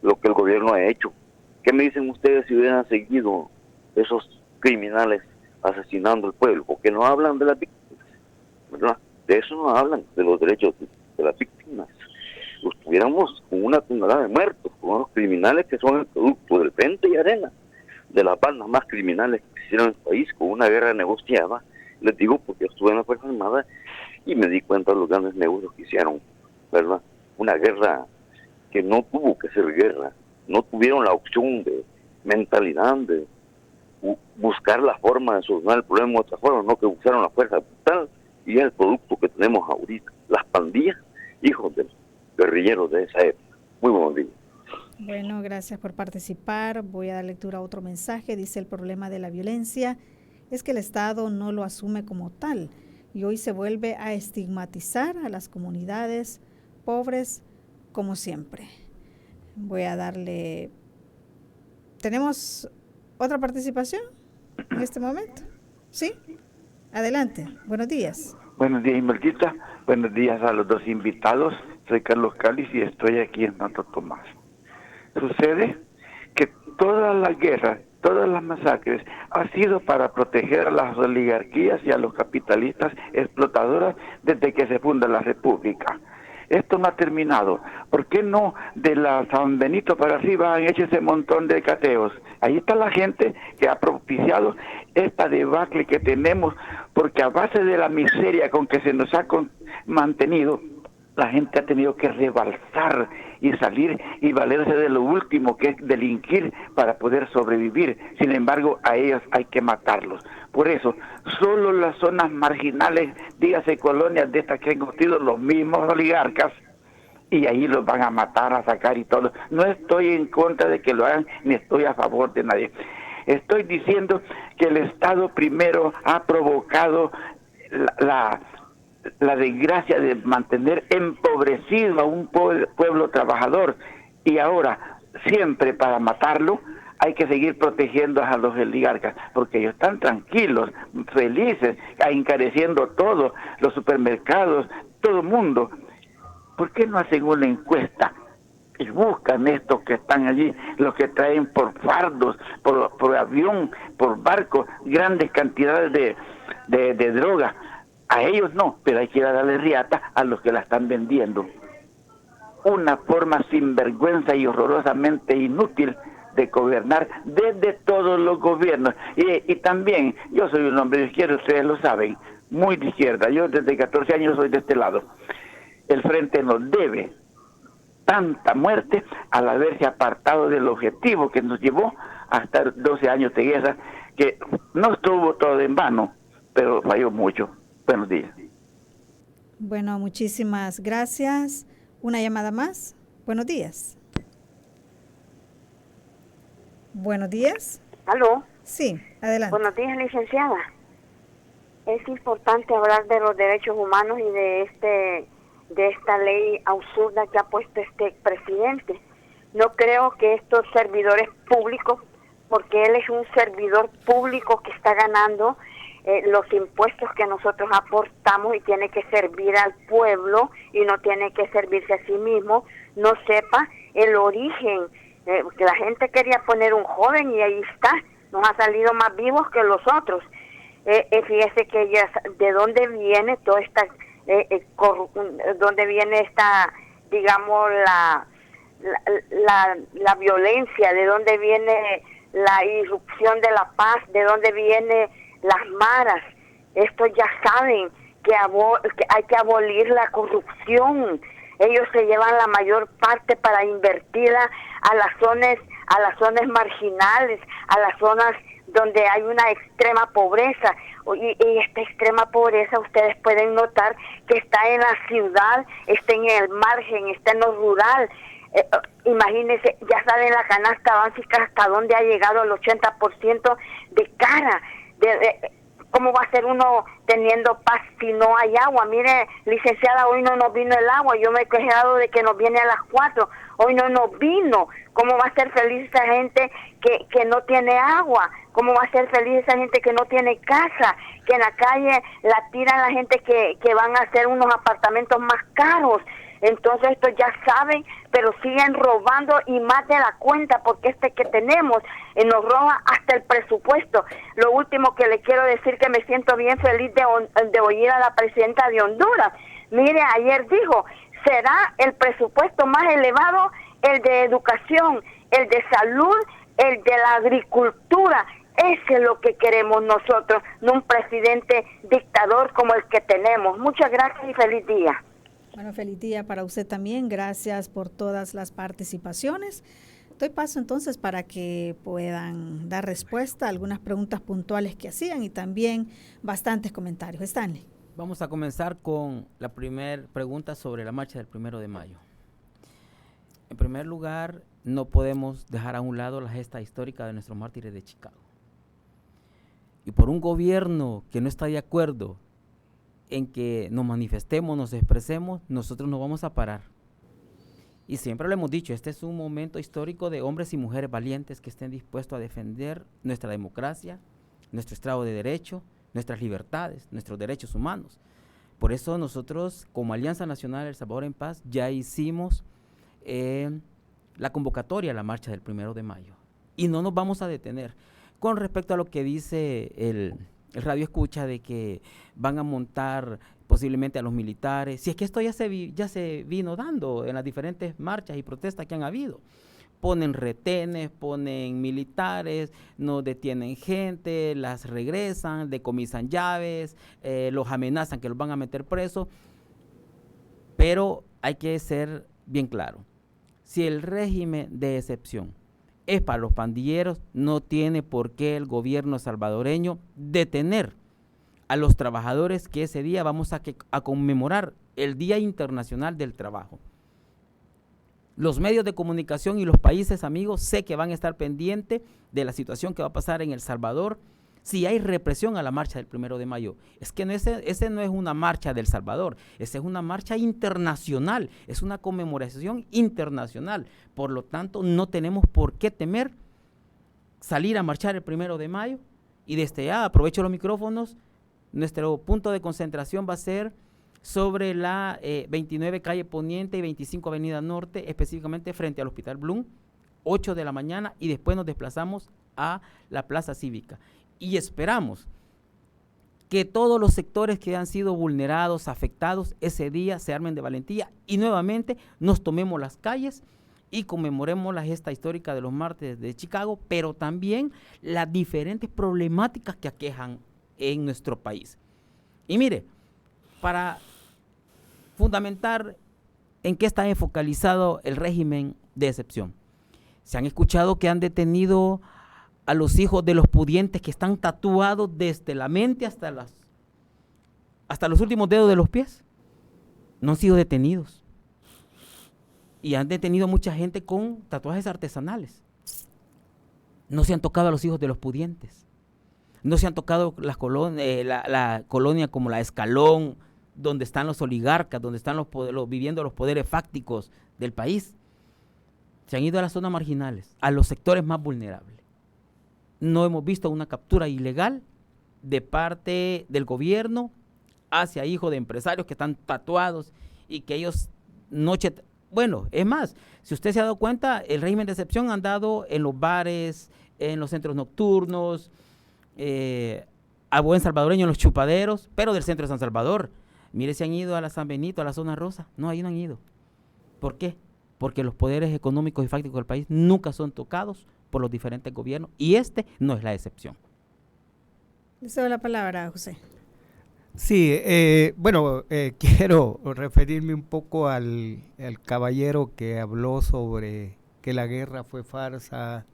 lo que el gobierno ha hecho. ¿Qué me dicen ustedes si hubieran seguido esos criminales asesinando al pueblo? Porque no hablan de las víctimas, ¿verdad? De eso no hablan, de los derechos de las víctimas. Estuviéramos con una tonelada de muertos, con unos criminales que son el producto del frente y arena, de las bandas más criminales que hicieron el país, con una guerra negociada. Les digo porque yo estuve en la Fuerza Armada y me di cuenta de los grandes negocios que hicieron, ¿verdad? Una guerra que no tuvo que ser guerra, no tuvieron la opción de mentalidad, de buscar la forma de solucionar el problema de otra forma, no que usaron la fuerza brutal, y es el producto que tenemos ahorita. Las pandillas, hijos de los guerrilleros de esa época. Muy buenos días. Bueno, gracias por participar. Voy a dar lectura a otro mensaje. Dice: el problema de la violencia es que el Estado no lo asume como tal y hoy se vuelve a estigmatizar a las comunidades pobres como siempre. Voy a darle... ¿Tenemos otra participación en este momento? ¿Sí? Adelante. Buenos días. Buenos días, Imelda. Buenos días a los dos invitados. Soy Carlos Cáliz y estoy aquí en Santo Tomás. Sucede que todas las guerras, todas las masacres han sido para proteger a las oligarquías y a los capitalistas explotadoras desde que se funda la República. Esto no ha terminado. ¿Por qué no de la San Benito para arriba han hecho ese montón de cateos? Ahí está la gente que ha propiciado esta debacle que tenemos, porque a base de la miseria con que se nos ha mantenido, la gente ha tenido que rebalsar y salir y valerse de lo último, que es delinquir para poder sobrevivir. Sin embargo, a ellos hay que matarlos. Por eso, solo las zonas marginales, dígase colonias de estas que han construido los mismos oligarcas, y ahí los van a matar, a sacar y todo. No estoy en contra de que lo hagan, ni estoy a favor de nadie. Estoy diciendo que el Estado primero ha provocado la desgracia de mantener empobrecido a un pueblo trabajador, y ahora siempre para matarlo hay que seguir protegiendo a los oligarcas, porque ellos están tranquilos, felices, encareciendo todo, los supermercados, todo el mundo. ¿Por qué no hacen una encuesta y buscan estos que están allí, los que traen por fardos, por avión, por barco, grandes cantidades de droga? A ellos no, pero hay que darle riata a los que la están vendiendo. Una forma sinvergüenza y horrorosamente inútil de gobernar desde todos los gobiernos. Y también, yo soy un hombre de izquierda, ustedes lo saben, muy de izquierda. Yo desde 14 años soy de este lado. El Frente nos debe tanta muerte al haberse apartado del objetivo que nos llevó a estar 12 años de guerra, que no estuvo todo en vano, pero falló mucho. Buenos días. Bueno, muchísimas gracias. Una llamada más. Buenos días. Buenos días. ¿Aló? Sí, adelante. Buenos días, licenciada. Es importante hablar de los derechos humanos y de esta ley absurda que ha puesto este presidente. No creo que estos servidores públicos, porque él es un servidor público que está ganando los impuestos que nosotros aportamos y tiene que servir al pueblo y no tiene que servirse a sí mismo, no sepa el origen, que la gente quería poner un joven y ahí está, nos ha salido más vivos que los otros. Fíjese que ella, de dónde viene toda esta, dónde viene esta, digamos, la violencia, de dónde viene la irrupción de la paz, de dónde viene las maras. Estos ya saben que hay que abolir la corrupción. Ellos se llevan la mayor parte para invertirla a las zonas marginales, a las zonas donde hay una extrema pobreza. Y esta extrema pobreza ustedes pueden notar que está en la ciudad, está en el margen, está en lo rural. Imagínense, ya saben la canasta básica hasta dónde ha llegado el 80% de cara. ¿Cómo va a ser uno teniendo paz si no hay agua? Mire, licenciada, hoy no nos vino el agua. Yo me he quejado de que nos viene a las 4. Hoy no nos vino. ¿Cómo va a ser feliz esa gente que no tiene agua? ¿Cómo va a ser feliz esa gente que no tiene casa? Que en la calle la tiran la gente que van a hacer unos apartamentos más caros. Entonces estos ya saben, pero siguen robando y más de la cuenta, porque que tenemos nos roba hasta el presupuesto. Lo último que le quiero decir, que me siento bien feliz de oír a la presidenta de Honduras. Mire, ayer dijo, será el presupuesto más elevado el de educación, el de salud, el de la agricultura. Ese es lo que queremos nosotros, no un presidente dictador como el que tenemos. Muchas gracias y feliz día. Bueno, feliz día para usted también. Gracias por todas las participaciones. Doy paso entonces para que puedan dar respuesta a algunas preguntas puntuales que hacían y también bastantes comentarios. Stanley. Vamos a comenzar con la primera pregunta sobre la marcha del 1 de mayo. En primer lugar, no podemos dejar a un lado la gesta histórica de nuestros mártires de Chicago. Y por un gobierno que no está de acuerdo en que nos manifestemos, nos expresemos, nosotros no vamos a parar. Y siempre lo hemos dicho, este es un momento histórico de hombres y mujeres valientes que estén dispuestos a defender nuestra democracia, nuestro Estado de Derecho, nuestras libertades, nuestros derechos humanos. Por eso nosotros, como Alianza Nacional El Salvador en Paz, ya hicimos la convocatoria a la marcha del 1 de mayo. Y no nos vamos a detener. Con respecto a lo que dice el radio escucha de que van a montar posiblemente a los militares, si es que esto ya se vino dando en las diferentes marchas y protestas que han habido. Ponen retenes, ponen militares, no detienen gente, las regresan, decomisan llaves, los amenazan que los van a meter presos. Pero hay que ser bien claro, si el régimen de excepción es para los pandilleros, no tiene por qué el gobierno salvadoreño detener a los trabajadores que ese día vamos a conmemorar el Día Internacional del Trabajo. Los medios de comunicación y los países amigos sé que van a estar pendientes de la situación que va a pasar en El Salvador si hay represión a la marcha del 1 de mayo. Es que ese no es una marcha del Salvador, esa es una marcha internacional, es una conmemoración internacional. Por lo tanto, no tenemos por qué temer salir a marchar el 1 de mayo y desde ya, aprovecho los micrófonos, nuestro punto de concentración va a ser sobre la 29 calle Poniente y 25 avenida Norte, específicamente frente al Hospital Blum, 8 de la mañana, y después nos desplazamos a la Plaza Cívica. Y esperamos que todos los sectores que han sido vulnerados, afectados, ese día se armen de valentía y nuevamente nos tomemos las calles y conmemoremos la gesta histórica de los mártires de Chicago, pero también las diferentes problemáticas que aquejan en nuestro país. Y mire, para fundamentar en qué está focalizado el régimen de excepción, se han escuchado que han detenido a los hijos de los pudientes que están tatuados desde la mente hasta los últimos dedos de los pies. No han sido detenidos. Y han detenido a mucha gente con tatuajes artesanales. No se han tocado a los hijos de los pudientes. No se han tocado la colonia como la Escalón, donde están los oligarcas, donde están viviendo los poderes fácticos del país. Se han ido a las zonas marginales, a los sectores más vulnerables. No hemos visto una captura ilegal de parte del gobierno hacia hijos de empresarios que están tatuados y que ellos bueno, es más, si usted se ha dado cuenta, el régimen de excepción ha andado en los bares, en los centros nocturnos, a buen salvadoreño en los chupaderos, pero del centro de San Salvador. Mire, se han ido a la San Benito, a la zona rosa. No, ahí no han ido. ¿Por qué? Porque los poderes económicos y fácticos del país nunca son tocados por los diferentes gobiernos y este no es la excepción. Le cedo la palabra, José. Sí, quiero referirme un poco al caballero que habló sobre que la guerra fue farsa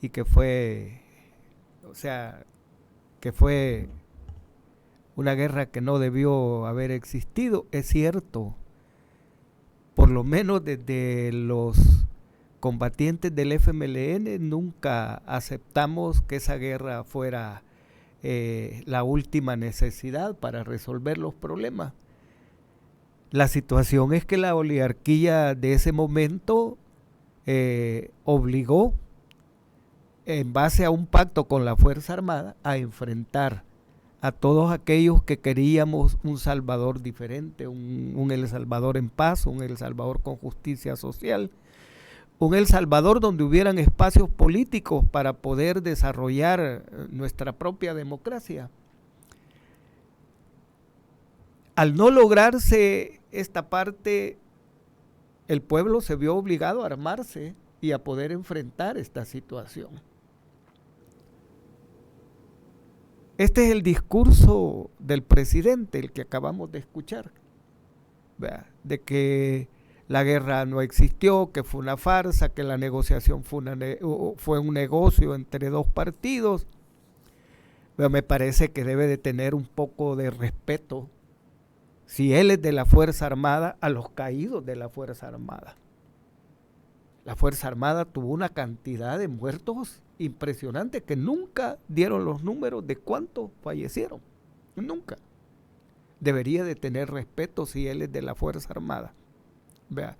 y que fue una guerra que no debió haber existido. Es cierto, por lo menos desde los combatientes del FMLN nunca aceptamos que esa guerra fuera la última necesidad para resolver los problemas. La situación es que la oligarquía de ese momento obligó, en base a un pacto con la Fuerza Armada, a enfrentar a todos aquellos que queríamos un Salvador diferente, un El Salvador en paz, un El Salvador con justicia social, un El Salvador donde hubieran espacios políticos para poder desarrollar nuestra propia democracia. Al no lograrse esta parte, el pueblo se vio obligado a armarse y a poder enfrentar esta situación. Este es el discurso del presidente, el que acabamos de escuchar, ¿verdad? De que la guerra no existió, que fue una farsa, que la negociación fue un negocio entre dos partidos. Pero me parece que debe de tener un poco de respeto, si él es de la Fuerza Armada, a los caídos de la Fuerza Armada. La Fuerza Armada tuvo una cantidad de muertos impresionante que nunca dieron los números de cuántos fallecieron. Nunca. Debería de tener respeto si él es de la Fuerza Armada. Vea,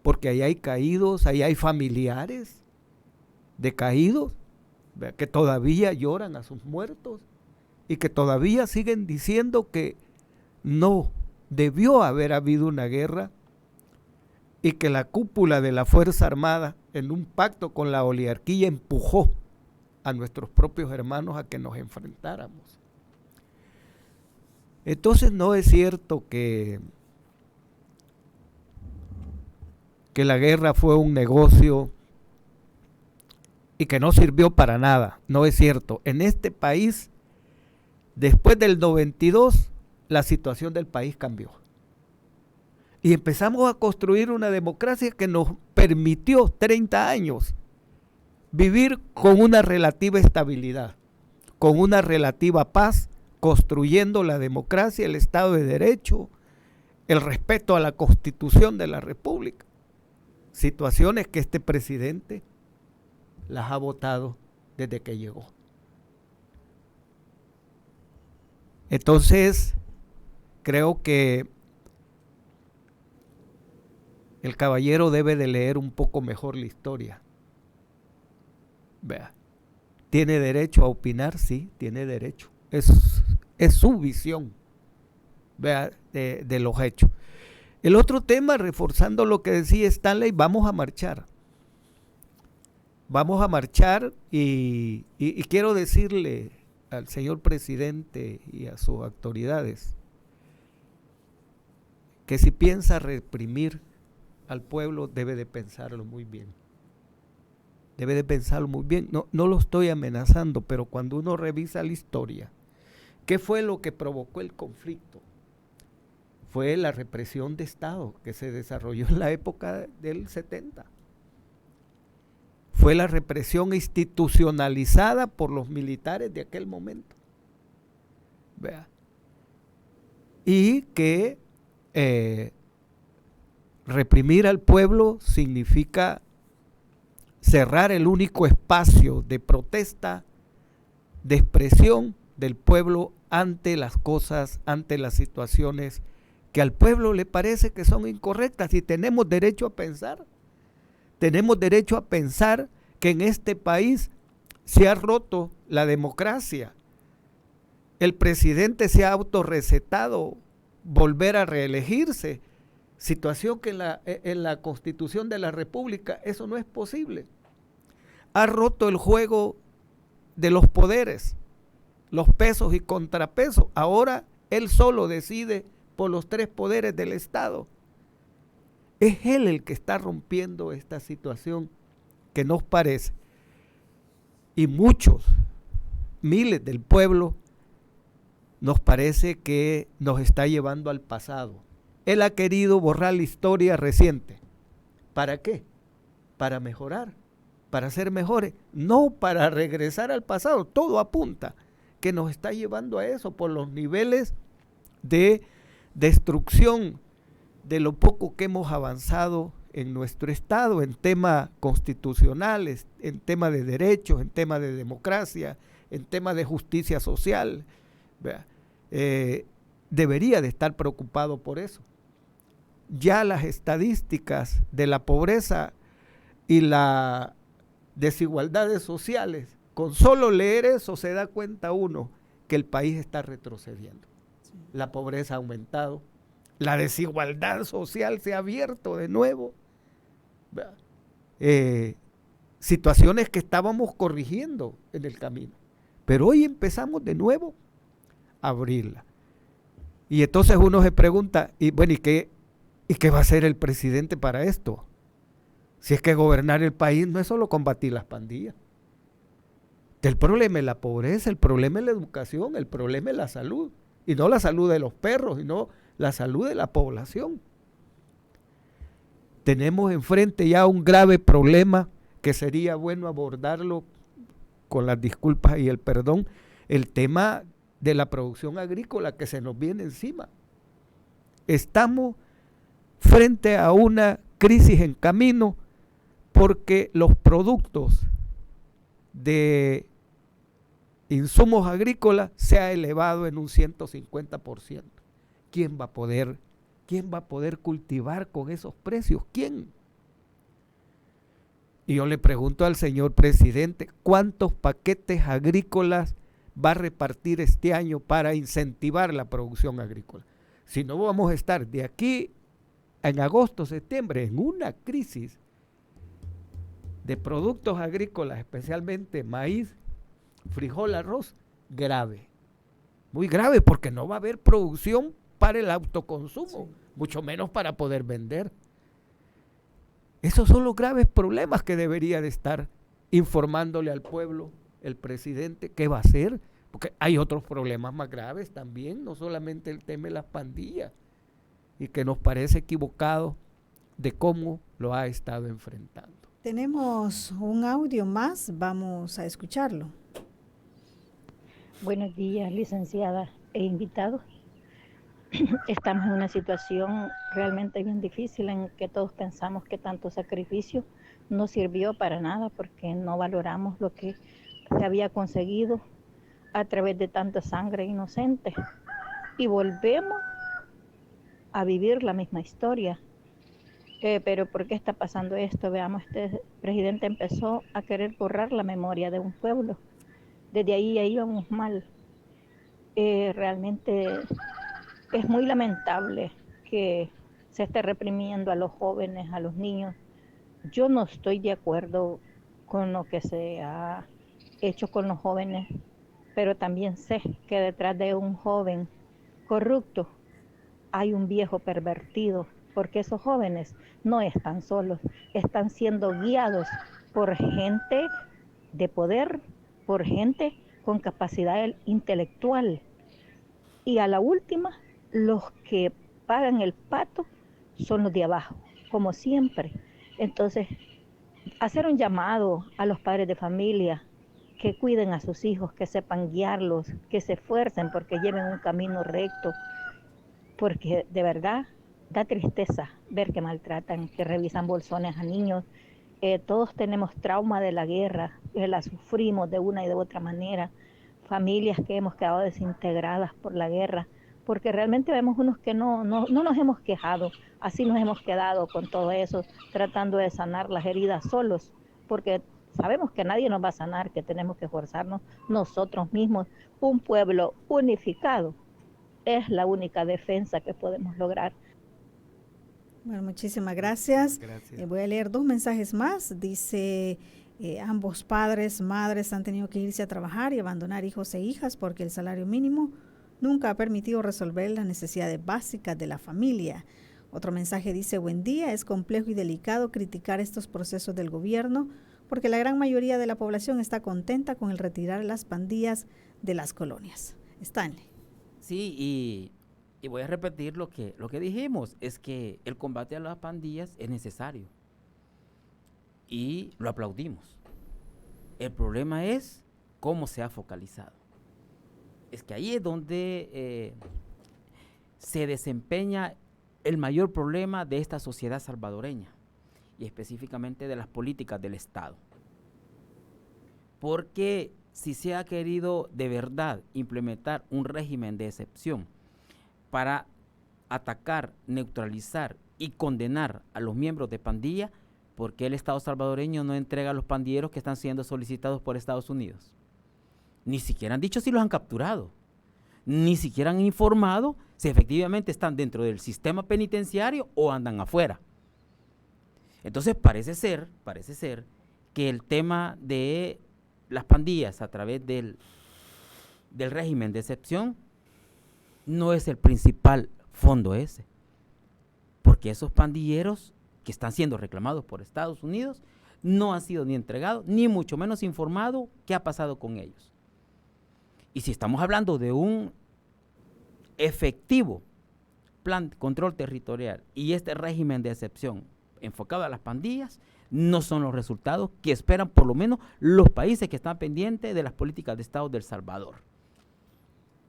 porque ahí hay caídos, ahí hay familiares de caídos, vea, que todavía lloran a sus muertos y que todavía siguen diciendo que no debió haber habido una guerra y que la cúpula de la Fuerza Armada, en un pacto con la oligarquía, empujó a nuestros propios hermanos a que nos enfrentáramos. Entonces no es cierto que la guerra fue un negocio y que no sirvió para nada. No es cierto. En este país, después del 92, la situación del país cambió. Y empezamos a construir una democracia que nos permitió 30 años vivir con una relativa estabilidad, con una relativa paz, construyendo la democracia, el Estado de Derecho, el respeto a la Constitución de la República. Situaciones que este presidente las ha votado desde que llegó. Entonces, creo que el caballero debe de leer un poco mejor la historia. Vea, ¿tiene derecho a opinar? Sí, tiene derecho. Es su visión, vea, de los hechos. El otro tema, reforzando lo que decía Stanley, vamos a marchar. Vamos a marchar y quiero decirle al señor presidente y a sus autoridades que si piensa reprimir al pueblo, debe de pensarlo muy bien. Debe de pensarlo muy bien. No lo estoy amenazando, pero cuando uno revisa la historia, ¿qué fue lo que provocó el conflicto? Fue la represión de Estado que se desarrolló en la época del 70. Fue la represión institucionalizada por los militares de aquel momento. Vea. Y que reprimir al pueblo significa cerrar el único espacio de protesta, de expresión del pueblo ante las cosas, ante las situaciones que al pueblo le parece que son incorrectas. Y tenemos derecho a pensar que en este país se ha roto la democracia. El presidente se ha autorrecetado volver a reelegirse, situación que en la Constitución de la República eso no es posible. Ha roto el juego de los poderes, los pesos y contrapesos. Ahora él solo decide por los tres poderes del Estado. Es él el que está rompiendo esta situación que nos parece. Y muchos, miles del pueblo, nos parece que nos está llevando al pasado. Él ha querido borrar la historia reciente. ¿Para qué? Para mejorar, para ser mejores, no para regresar al pasado. Todo apunta que nos está llevando a eso por los niveles de destrucción de lo poco que hemos avanzado en nuestro Estado en temas constitucionales, en temas de derechos, en temas de democracia, en temas de justicia social, debería de estar preocupado por eso. Ya las estadísticas de la pobreza y las desigualdades sociales, con solo leer eso se da cuenta uno que el país está retrocediendo. Sí. La pobreza ha aumentado, la desigualdad social se ha abierto de nuevo. Situaciones que estábamos corrigiendo en el camino, pero hoy empezamos de nuevo a abrirla. Y entonces uno se pregunta, ¿y qué va a hacer el presidente para esto? Si es que gobernar el país no es solo combatir las pandillas. El problema es la pobreza, el problema es la educación, el problema es la salud. Y no la salud de los perros, sino la salud de la población. Tenemos enfrente ya un grave problema que sería bueno abordarlo con las disculpas y el perdón, el tema de la producción agrícola que se nos viene encima. Estamos frente a una crisis en camino porque los productos de insumos agrícolas se ha elevado en un 150%. ¿Quién va a poder cultivar con esos precios? ¿Quién? Y yo le pregunto al señor presidente, ¿cuántos paquetes agrícolas va a repartir este año para incentivar la producción agrícola? Si no, vamos a estar de aquí en agosto, septiembre, en una crisis de productos agrícolas, especialmente maíz, frijol, arroz, grave. Muy grave, porque no va a haber producción para el autoconsumo, mucho menos para poder vender. Esos son los graves problemas que debería de estar informándole al pueblo el presidente qué va a hacer, porque hay otros problemas más graves también, no solamente el tema de las pandillas, y que nos parece equivocado de cómo lo ha estado enfrentando. Tenemos un audio más, vamos a escucharlo. Buenos días, licenciada e invitados. Estamos en una situación realmente bien difícil en que todos pensamos que tanto sacrificio no sirvió para nada porque no valoramos lo que se había conseguido a través de tanta sangre inocente y volvemos a vivir la misma historia. Pero ¿por qué está pasando esto? Veamos, este presidente empezó a querer borrar la memoria de un pueblo. Desde ahí ya íbamos mal. Realmente es muy lamentable que se esté reprimiendo a los jóvenes, a los niños. Yo no estoy de acuerdo con lo que se ha hecho con los jóvenes, pero también sé que detrás de un joven corrupto hay un viejo pervertido, porque esos jóvenes no están solos, están siendo guiados por gente de poder, por gente con capacidad intelectual. Y a la última, los que pagan el pato son los de abajo, como siempre. Entonces, hacer un llamado a los padres de familia que cuiden a sus hijos, que sepan guiarlos, que se esfuercen porque lleven un camino recto, porque de verdad da tristeza ver que maltratan, que revisan bolsones a niños. Todos tenemos trauma de la guerra, la sufrimos de una y de otra manera, familias que hemos quedado desintegradas por la guerra, porque realmente vemos unos que no nos hemos quejado, así nos hemos quedado con todo eso, tratando de sanar las heridas solos, porque sabemos que nadie nos va a sanar, que tenemos que esforzarnos nosotros mismos. Un pueblo unificado es la única defensa que podemos lograr. Bueno, muchísimas gracias. Voy a leer 2 mensajes más. Dice, ambos padres, madres han tenido que irse a trabajar y abandonar hijos e hijas porque el salario mínimo nunca ha permitido resolver las necesidades básicas de la familia. Otro mensaje dice, buen día, es complejo y delicado criticar estos procesos del gobierno porque la gran mayoría de la población está contenta con el retirar las pandillas de las colonias. Stanley. Sí, y voy a repetir lo que dijimos, es que el combate a las pandillas es necesario y lo aplaudimos. El problema es cómo se ha focalizado. Es que ahí es donde se desempeña el mayor problema de esta sociedad salvadoreña y específicamente de las políticas del Estado. Porque si se ha querido de verdad implementar un régimen de excepción para atacar, neutralizar y condenar a los miembros de pandilla, ¿por qué el Estado salvadoreño no entrega a los pandilleros que están siendo solicitados por Estados Unidos? Ni siquiera han dicho si los han capturado, ni siquiera han informado si efectivamente están dentro del sistema penitenciario o andan afuera. Entonces parece ser que el tema de las pandillas a través del régimen de excepción no es el principal fondo ese, porque esos pandilleros que están siendo reclamados por Estados Unidos no han sido ni entregados, ni mucho menos informado qué ha pasado con ellos. Y si estamos hablando de un efectivo plan de control territorial y este régimen de excepción enfocado a las pandillas, no son los resultados que esperan por lo menos los países que están pendientes de las políticas de Estado del Salvador.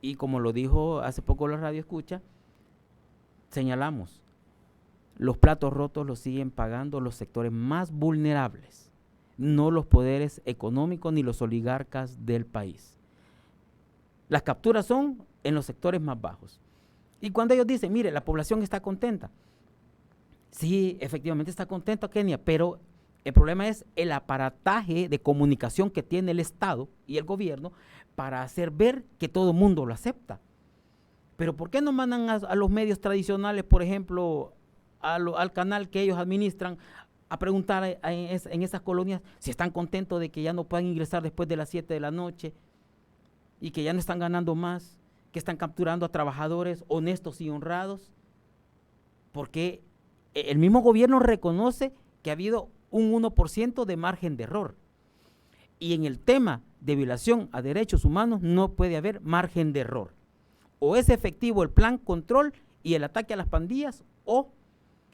Y como lo dijo hace poco la radio escucha, señalamos, los platos rotos los siguen pagando los sectores más vulnerables, no los poderes económicos ni los oligarcas del país. Las capturas son en los sectores más bajos. Y cuando ellos dicen, mire, la población está contenta. Sí, efectivamente está contenta Kenia, pero el problema es el aparataje de comunicación que tiene el Estado y el gobierno para hacer ver que todo el mundo lo acepta. Pero ¿por qué no mandan a los medios tradicionales, por ejemplo, al canal que ellos administran, a preguntar en esas colonias si están contentos de que ya no puedan ingresar después de las 7 de la noche y que ya no están ganando más, que están capturando a trabajadores honestos y honrados? Porque el mismo gobierno reconoce que ha habido un 1% de margen de error. Y en el tema de violación a derechos humanos no puede haber margen de error. O es efectivo el plan control y el ataque a las pandillas, o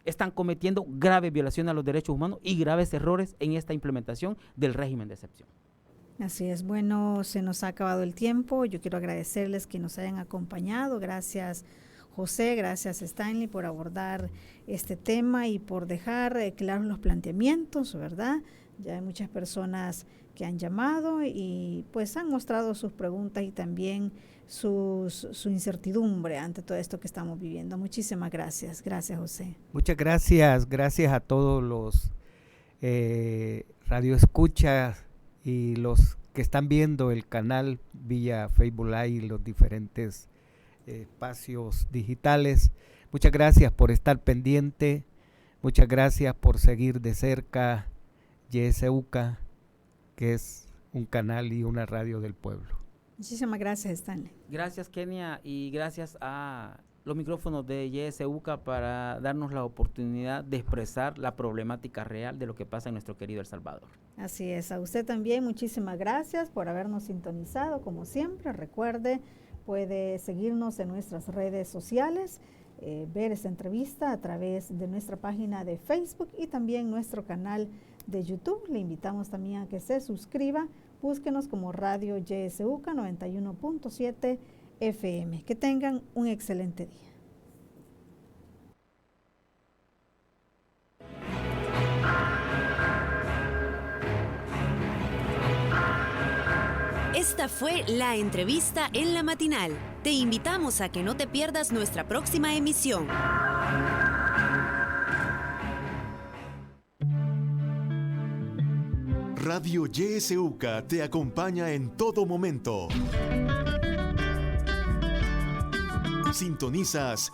están cometiendo graves violaciones a los derechos humanos y graves errores en esta implementación del régimen de excepción. Así es, bueno, se nos ha acabado el tiempo. Yo quiero agradecerles que nos hayan acompañado. Gracias, José, gracias, Stanley, por abordar este tema y por dejar claros los planteamientos, ¿verdad? Ya hay muchas personas que han llamado y pues han mostrado sus preguntas y también su incertidumbre ante todo esto que estamos viviendo. Muchísimas gracias. Gracias, José. Muchas gracias. Gracias a todos los radioescuchas y los que están viendo el canal vía Facebook Live y los diferentes espacios digitales. Muchas gracias por estar pendiente. Muchas gracias por seguir de cerca YSUCA, que es un canal y una radio del pueblo. Muchísimas gracias, Stanley. Gracias, Kenia, y gracias a los micrófonos de YSUCA para darnos la oportunidad de expresar la problemática real de lo que pasa en nuestro querido El Salvador. Así es, a usted también muchísimas gracias por habernos sintonizado. Como siempre, recuerde, puede seguirnos en nuestras redes sociales, ver esta entrevista a través de nuestra página de Facebook y también nuestro canal de YouTube. Le invitamos también a que se suscriba. Búsquenos como Radio YSUCA 91.7 FM. Que tengan un excelente día. Esta fue la entrevista en la matinal. Te invitamos a que no te pierdas nuestra próxima emisión. Radio YSUCA te acompaña en todo momento. Sintonizas